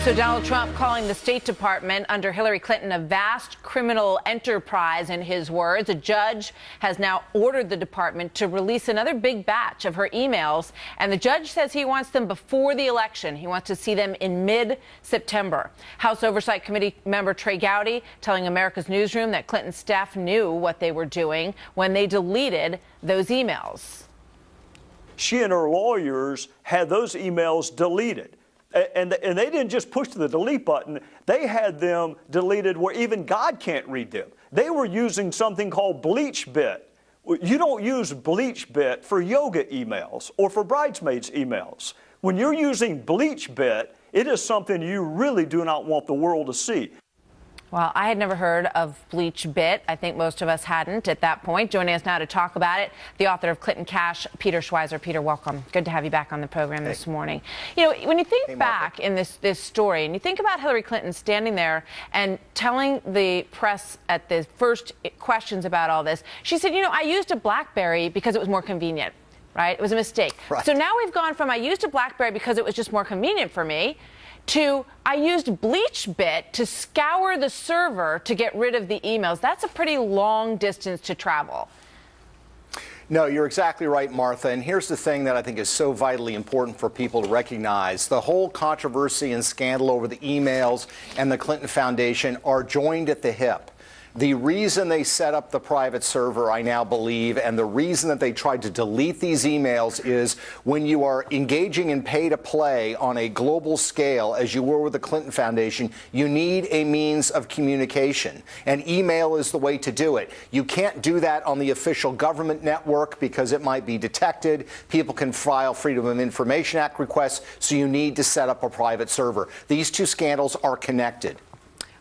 So Donald Trump calling the State Department under Hillary Clinton a vast criminal enterprise, in his words. A judge has now ordered the department to release another big batch of her emails, and the judge says he wants them before the election. He wants to see them in mid-September. House Oversight Committee member Trey Gowdy telling America's Newsroom that Clinton staff knew what they were doing when they deleted those emails. She and her lawyers had those emails deleted. And they didn't just push the delete button. They had them deleted where even God can't read them. They were using something called BleachBit. You don't use BleachBit for yoga emails or for bridesmaids emails. When you're using BleachBit, it is something you really do not want the world to see. Well, I had never heard of BleachBit. I think most of us hadn't at that point. Joining us now to talk about it, the author of Clinton Cash, Peter Schweizer. Peter, welcome. Good to have you back on the program this morning. You know, when you think back in this story, and you think about Hillary Clinton standing there and telling the press at the first questions about all this, she said, you know, I used a BlackBerry because it was more convenient, right? It was a mistake. Right. So now we've gone from I used a BlackBerry because it was just more convenient for me to I used BleachBit to scour the server to get rid of the emails. That's a pretty long distance to travel. No, you're exactly right, Martha. And here's the thing that I think is so vitally important for people to recognize. The whole controversy and scandal over the emails and the Clinton Foundation are joined at the hip. The reason they set up the private server, I now believe, and the reason that they tried to delete these emails is when you are engaging in pay-to-play on a global scale, as you were with the Clinton Foundation, you need a means of communication, and email is the way to do it. You can't do that on the official government network because it might be detected. People can file Freedom of Information Act requests, so you need to set up a private server. These two scandals are connected.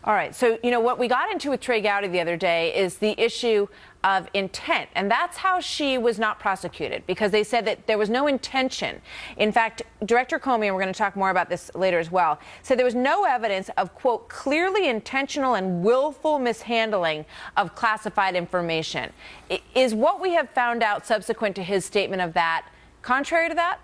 All right. So, you know, what we got into with Trey Gowdy the other day is the issue of intent. And that's how she was not prosecuted, because they said that there was no intention. In fact, Director Comey, and we're going to talk more about this later as well, said there was no evidence of, quote, clearly intentional and willful mishandling of classified information. Is what we have found out subsequent to his statement of that contrary to that?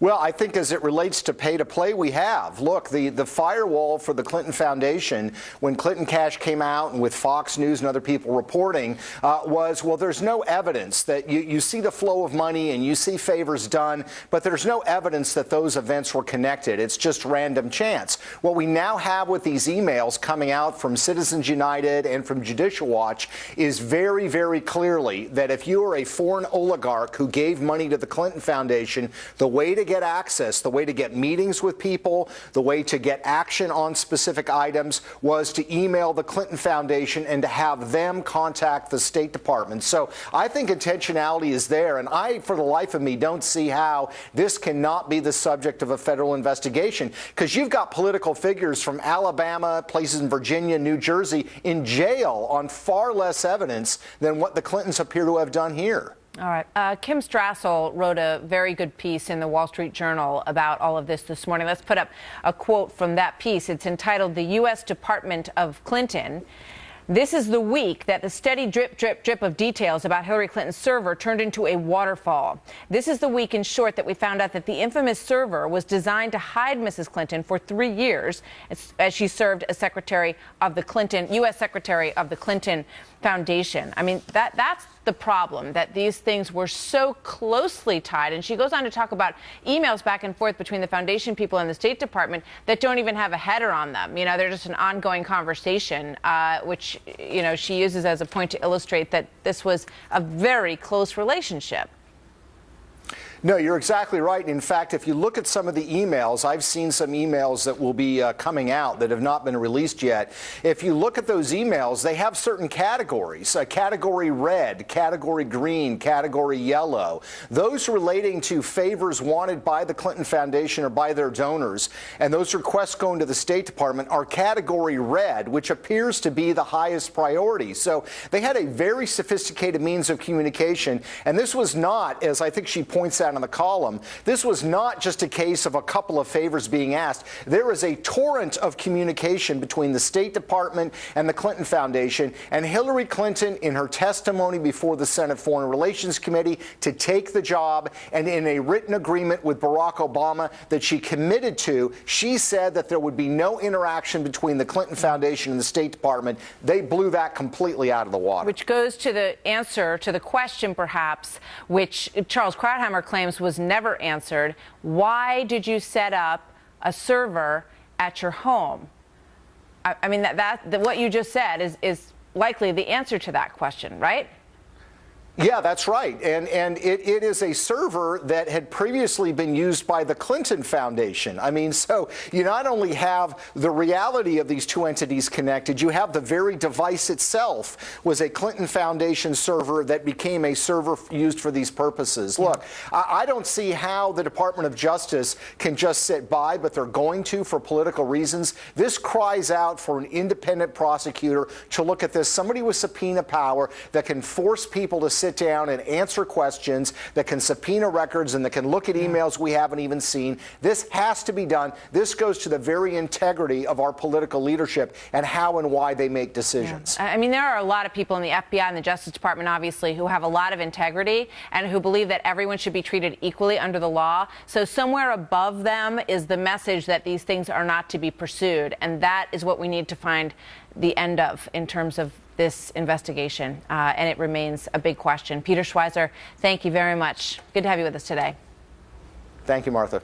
Well, I think as it relates to pay-to-play, we have. Look, the firewall for the Clinton Foundation, when Clinton Cash came out and with Fox News and other people reporting, was, well, there's no evidence that you see the flow of money and you see favors done, but there's no evidence that those events were connected. It's just random chance. What we now have with these emails coming out from Citizens United and from Judicial Watch is very, very clearly that if you are a foreign oligarch who gave money to the Clinton Foundation, the way to get access, the way to get meetings with people, the way to get action on specific items was to email the Clinton Foundation and to have them contact the State Department. So I think intentionality is there, and I, for the life of me, don't see how this cannot be the subject of a federal investigation, because you've got political figures from Alabama, places in Virginia, New Jersey, in jail on far less evidence than what the Clintons appear to have done here. All right. Kim Strassel wrote a very good piece in the Wall Street Journal about all of this morning. Let's put up a quote from that piece. It's entitled, "The U.S. Department of Clinton. This is the week that the steady drip, drip, drip of details about Hillary Clinton's server turned into a waterfall. This is the week, in short, that we found out that the infamous server was designed to hide Mrs. Clinton for 3 years as she served as Secretary of the Clinton, U.S. Secretary of the Clinton Foundation." I mean, that's the problem, that these things were so closely tied. And she goes on to talk about emails back and forth between the foundation people and the State Department that don't even have a header on them. You know, they're just an ongoing conversation, which, you know, she uses as a point to illustrate that this was a very close relationship. No, you're exactly right. In fact, if you look at some of the emails, I've seen some emails that will be coming out that have not been released yet. If you look at those emails, they have certain categories, category red, category green, category yellow, those relating to favors wanted by the Clinton Foundation or by their donors. And those requests going to the State Department are category red, which appears to be the highest priority. So they had a very sophisticated means of communication. And this was not, as I think she points out that in the column. This was not just a case of a couple of favors being asked. There is a torrent of communication between the State Department and the Clinton Foundation, and Hillary Clinton, in her testimony before the Senate Foreign Relations Committee to take the job, and in a written agreement with Barack Obama that she committed to, she said that there would be no interaction between the Clinton Foundation and the State Department. They blew that completely out of the water. Which goes to the answer to the question, perhaps, which Charles Krauthammer claims was never answered. Why did you set up a server at your home? I mean, what you just said is likely the answer to that question, right? Yeah, that's right. And it is a server that had previously been used by the Clinton Foundation. I mean, so you not only have the reality of these two entities connected, you have the very device itself was a Clinton Foundation server that became a server used for these purposes. Look, I don't see how the Department of Justice can just sit by, but they're going to for political reasons. This cries out for an independent prosecutor to look at this. Somebody with subpoena power that can force people to sit down and answer questions, that can subpoena records, and that can look at emails we haven't even seen. This has to be done. This goes to the very integrity of our political leadership and how and why they make decisions. Yeah. I mean, there are a lot of people in the FBI and the Justice Department, obviously, who have a lot of integrity and who believe that everyone should be treated equally under the law. So somewhere above them is the message that these things are not to be pursued. And that is what we need to find the end of in terms of this investigation, and it remains a big question. Peter Schweizer, thank you very much. Good to have you with us today. Thank you, Martha.